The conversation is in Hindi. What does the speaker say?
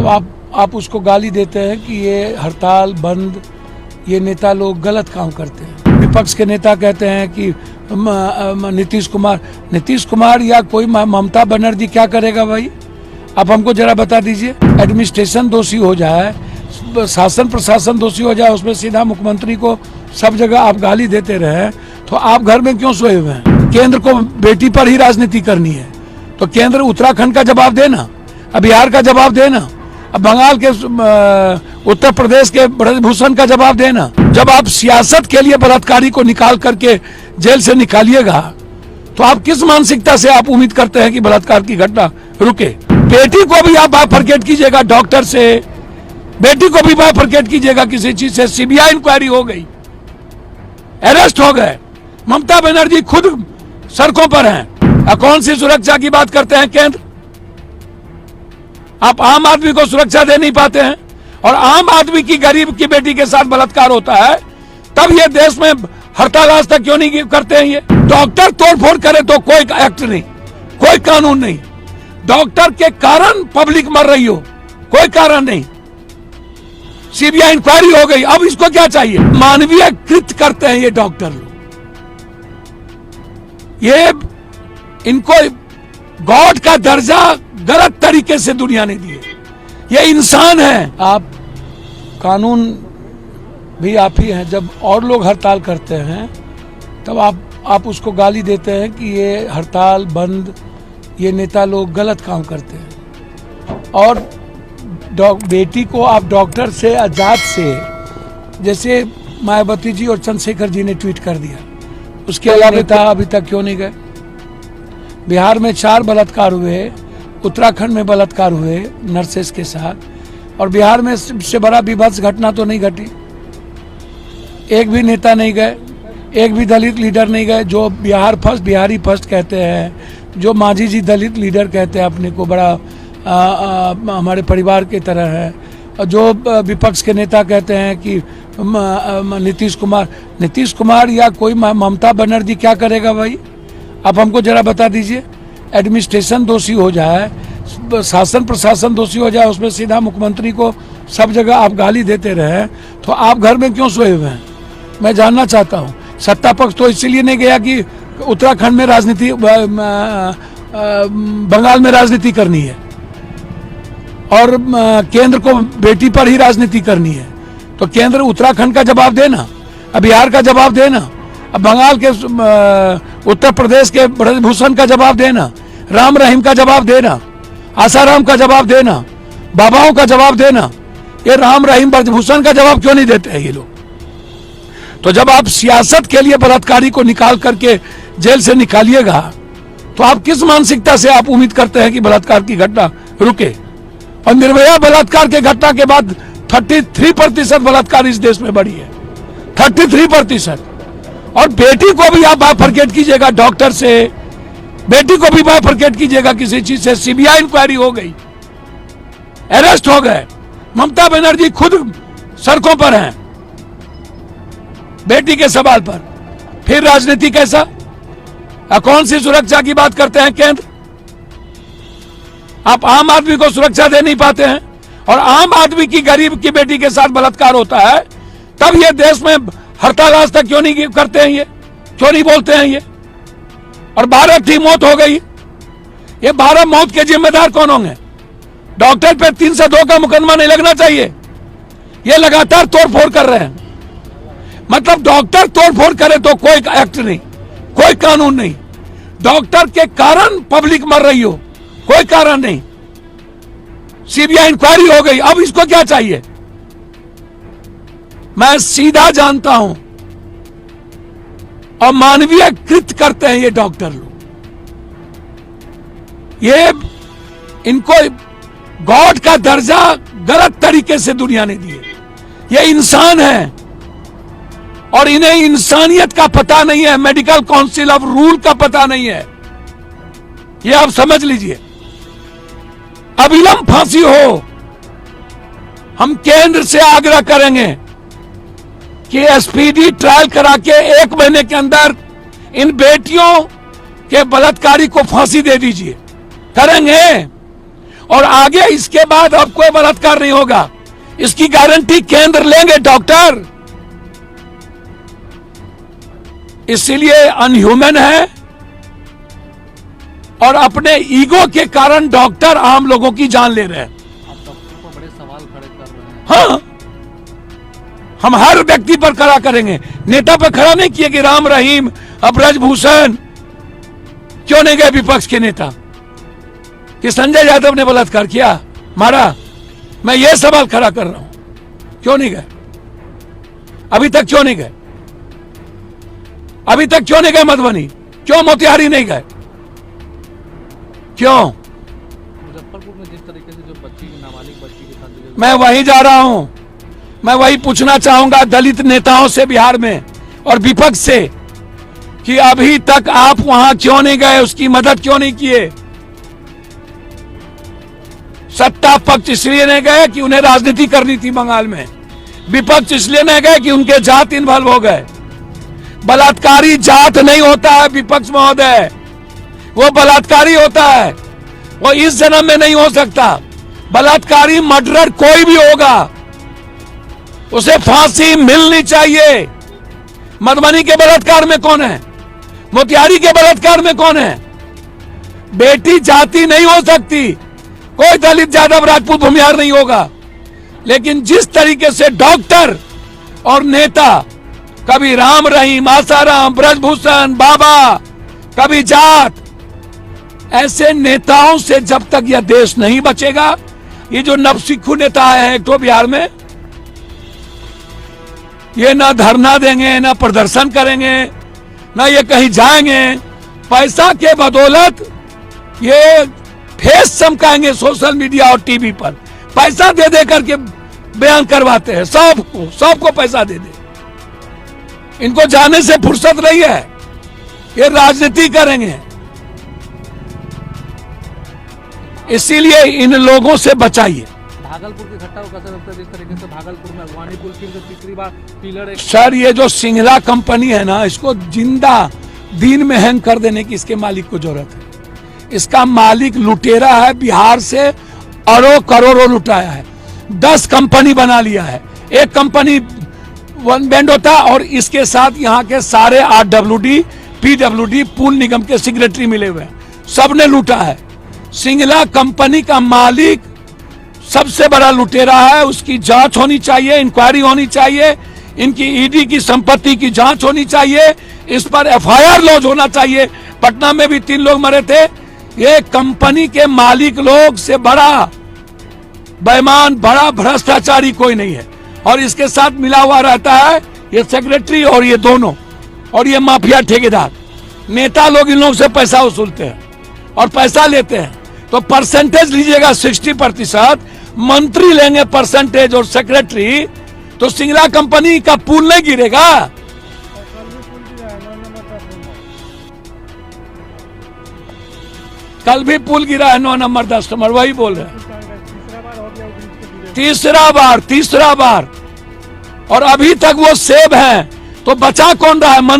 आप उसको गाली देते हैं कि ये हड़ताल बंद, ये नेता लोग गलत काम करते हैं। विपक्ष के नेता कहते हैं कि नीतीश कुमार या कोई ममता बनर्जी क्या करेगा भाई? आप हमको जरा बता दीजिए। एडमिनिस्ट्रेशन दोषी हो जाए, शासन प्रशासन दोषी हो जाए, उसमें सीधा मुख्यमंत्री को सब जगह आप गाली देते रहे, तो आप घर में क्यों सोए हुए हैं? केंद्र को बेटी पर ही राजनीति करनी है तो केंद्र उत्तराखंड का जवाब देना, अब बिहार का जवाब देना, अब बंगाल के उत्तर प्रदेश के ब्रजभूषण का जवाब देना। जब आप सियासत के लिए बलात्कारी को निकाल करके जेल से निकालिएगा तो आप किस मानसिकता से आप उम्मीद करते हैं कि बलात्कार की घटना रुके? बेटी को भी आप बाइफरकेट कीजिएगा डॉक्टर से, बेटी को भी बाइफरकेट कीजिएगा किसी चीज से। सीबीआई इंक्वायरी हो गई, अरेस्ट हो गए, ममता बनर्जी खुद सड़कों पर हैं। कौन सी सुरक्षा की बात करते हैं केंद्र? आप आम आदमी को सुरक्षा दे नहीं पाते हैं, और आम आदमी की गरीब की बेटी के साथ बलात्कार होता है तब ये देश में हड़ताल आज तक क्यों नहीं करते हैं? ये डॉक्टर तोड़फोड़ करे तो कोई एक्ट नहीं, कोई कानून नहीं। डॉक्टर के कारण पब्लिक मर रही हो, कोई कारण नहीं। सीबीआई इंक्वायरी हो गई, अब इसको क्या चाहिए? मानवीय कृत करते हैं ये डॉक्टर लोग। ये इनको गॉड का दर्जा गलत तरीके से दुनिया ने दिए। ये इंसान है। आप कानून भी आप ही हैं। जब और लोग हड़ताल करते हैं तब आप उसको गाली देते हैं कि ये हड़ताल बंद, ये नेता लोग गलत काम करते हैं। और बेटी को आप डॉक्टर से, आजाद से, जैसे मायावती जी और चंद्रशेखर जी ने ट्वीट कर दिया, उसके अलावा नेता अभी तक क्यों नहीं गए? बिहार में 4 बलात्कार हुए, उत्तराखंड में बलात्कार हुए नर्सेस के साथ, और बिहार में सबसे बड़ा विभत्स घटना तो नहीं घटी। एक भी नेता नहीं गए, एक भी दलित लीडर नहीं गए, जो बिहारी फर्स्ट कहते हैं, जो मांझी जी दलित लीडर कहते हैं अपने को, बड़ा हमारे परिवार की तरह है, और जो विपक्ष के नेता कहते हैं कि नीतीश कुमार या कोई ममता बनर्जी क्या करेगा भाई? आप हमको जरा बता दीजिए। एडमिनिस्ट्रेशन दोषी हो जाए, शासन प्रशासन दोषी हो जाए, उसमें सीधा मुख्यमंत्री को सब जगह आप गाली देते रहे, तो आप घर में क्यों सोए हुए हैं? मैं जानना चाहता हूँ। सत्ता पक्ष तो इसीलिए नहीं गया कि उत्तराखंड में राजनीति, बंगाल में राजनीति करनी है, और केंद्र को बेटी पर ही राजनीति करनी है, तो केंद्र उत्तराखंड का जवाब देना, अब बिहार का जवाब देना, अब बंगाल के उत्तर प्रदेश के ब्रजभूषण का जवाब देना, राम रहीम का जवाब देना, आसाराम का जवाब देना, बाबाओं का जवाब देना। ये राम रहीम ब्रजभूषण का जवाब क्यों नहीं देते हैं ये लोग? तो जब आप सियासत के लिए बलात्कारी को निकाल करके जेल से निकालिएगा तो आप किस मानसिकता से आप उम्मीद करते हैं कि बलात्कार की घटना रुके? और निर्भया बलात्कार के घटना के बाद 33% बलात्कार इस देश में बढ़ी है, 33%। और बेटी को भी आप बाइफरकेट कीजिएगा डॉक्टर से, बेटी को भी बाइफरकेट कीजिएगा किसी चीज से। सीबीआई इंक्वायरी हो गई, अरेस्ट हो गए, ममता बनर्जी खुद सड़कों पर हैं बेटी के सवाल पर। फिर राजनीति कैसा? कौन सी सुरक्षा की बात करते हैं केंद्र? आप आम आदमी को सुरक्षा दे नहीं पाते हैं, और आम आदमी की गरीब की बेटी के साथ बलात्कार होता है तब ये देश में हड़ताल आज तक क्यों नहीं करते हैं? ये क्यों नहीं बोलते हैं ये? और 12 की मौत हो गई। ये 12 मौत के जिम्मेदार कौन होंगे? डॉक्टर पे 302 का मुकदमा नहीं लगना चाहिए। ये लगातार तोड़फोड़ कर रहे हैं। मतलब डॉक्टर तोड़फोड़ करे तो कोई एक्ट नहीं, कोई कानून नहीं। डॉक्टर के कारण पब्लिक मर रही हो, कोई कारण नहीं। सीबीआई इंक्वायरी हो गई, अब इसको क्या चाहिए? मैं सीधा जानता हूं, और मानवीय कृत करते हैं ये डॉक्टर लोग। ये इनको गॉड का दर्जा गलत तरीके से दुनिया ने दिए। ये इंसान है, और इन्हें इंसानियत का पता नहीं है, मेडिकल काउंसिल ऑफ रूल का पता नहीं है। ये आप समझ लीजिए। अविलंब फांसी हो। हम केंद्र से आग्रह करेंगे कि स्पीडी ट्रायल करा के 1 महीने के अंदर इन बेटियों के बलात्कारी को फांसी दे दीजिए। करेंगे। और आगे इसके बाद अब कोई बलात्कार नहीं होगा, इसकी गारंटी केंद्र लेंगे डॉक्टर। इसीलिए अनह्यूमन है और अपने ईगो के कारण डॉक्टर आम लोगों की जान ले रहे हैं। आप डॉक्टर पर बड़े सवाल खड़े कर रहे हैं। हाँ, हम हर व्यक्ति पर खड़ा करेंगे। नेता पर खड़ा नहीं किए कि राम रहीम ब्रजभूषण क्यों नहीं गए विपक्ष के नेता, कि संजय यादव ने बलात्कार किया, मारा? मैं ये सवाल खड़ा कर रहा हूं, क्यों नहीं गए? अभी तक क्यों नहीं गए? अभी तक क्यों नहीं गए मधुबनी? क्यों मोतिहारी नहीं गए? क्यों? मुजफ्फरपुर में जिस तरीके से जो बच्ची, नाबालिग बच्ची के साथ, मैं वही जा रहा हूं, मैं वही पूछना चाहूंगा दलित नेताओं से बिहार में और विपक्ष से कि अभी तक आप वहां क्यों नहीं गए, उसकी मदद क्यों नहीं किए? सत्ता पक्ष इसलिए नहीं गए कि उन्हें राजनीति करनी थी बंगाल में, विपक्ष इसलिए नहीं गए कि उनके जात इन्वॉल्व हो गए। बलात्कारी जात नहीं होता है विपक्ष महोदय, वो बलात्कारी होता है, वो इस जन्म में नहीं हो सकता। बलात्कारी मर्डरर कोई भी होगा, उसे फांसी मिलनी चाहिए। मधुबनी के बलात्कार में कौन है? मोतिहारी के बलात्कार में कौन है? बेटी जाति नहीं हो सकती, कोई दलित यादव राजपूत भूमिहार नहीं होगा, लेकिन जिस तरीके से डॉक्टर और नेता, कभी राम रहीम, आसाराम, ब्रजभूषण, बाबा, कभी जाट, ऐसे नेताओं से जब तक यह देश नहीं बचेगा, ये जो नवसिखु नेता है एक तो बिहार में, ये ना धरना देंगे, ना प्रदर्शन करेंगे, ना ये कहीं जाएंगे, पैसा के बदौलत ये फेस चमकाएंगे सोशल मीडिया और टीवी पर, पैसा दे दे करके बयान करवाते हैं, सबको पैसा दे दे। इनको जाने से फुर्सत नहीं है, ये राजनीति करेंगे। इसीलिए इन लोगों से बचाइए। भागलपुर की घटना को कैसे लगता है, जिस तरीके से भागलपुर में अगवानी पुल फिर से तीसरी बार पिलर सर, ये जो सिंगला कंपनी है ना, इसको जिंदा दिन में हैंग कर देने की इसके मालिक को जरूरत है। इसका मालिक लुटेरा है, बिहार से अरबों करोड़ों लुटाया है, 10 कंपनी बना लिया है, एक कंपनी वन बैंड होता है और इसके साथ यहाँ के सारे RWD, PWD पुल निगम के सेक्रेटरी मिले हुए हैं, सबने लूटा है। सिंगला कंपनी का मालिक सबसे बड़ा लुटेरा है, उसकी जांच होनी चाहिए, इंक्वायरी होनी चाहिए, इनकी ईडी की संपत्ति की जांच होनी चाहिए, इस पर FIR लॉन्च होना चाहिए। पटना में भी 3 लोग मरे थे। ये कंपनी के मालिक लोग से बड़ा बेईमान, बड़ा भ्रष्टाचारी कोई नहीं है, और इसके साथ मिला हुआ रहता है ये सेक्रेटरी और ये दोनों, और ये माफिया ठेकेदार नेता लोग इन लोगों से पैसा वसूलते हैं और पैसा लेते हैं। तो परसेंटेज लीजिएगा 60%, मंत्री लेंगे परसेंटेज और सेक्रेटरी, तो सिंगला कंपनी का पुल नहीं गिरेगा। कल भी पुल गिरा है 9 नंबर 10 नंबर, वही बोल रहे हैं। तीसरा बार, और अभी तक वो सेब है, तो बचा कौन रहा है? मंत्री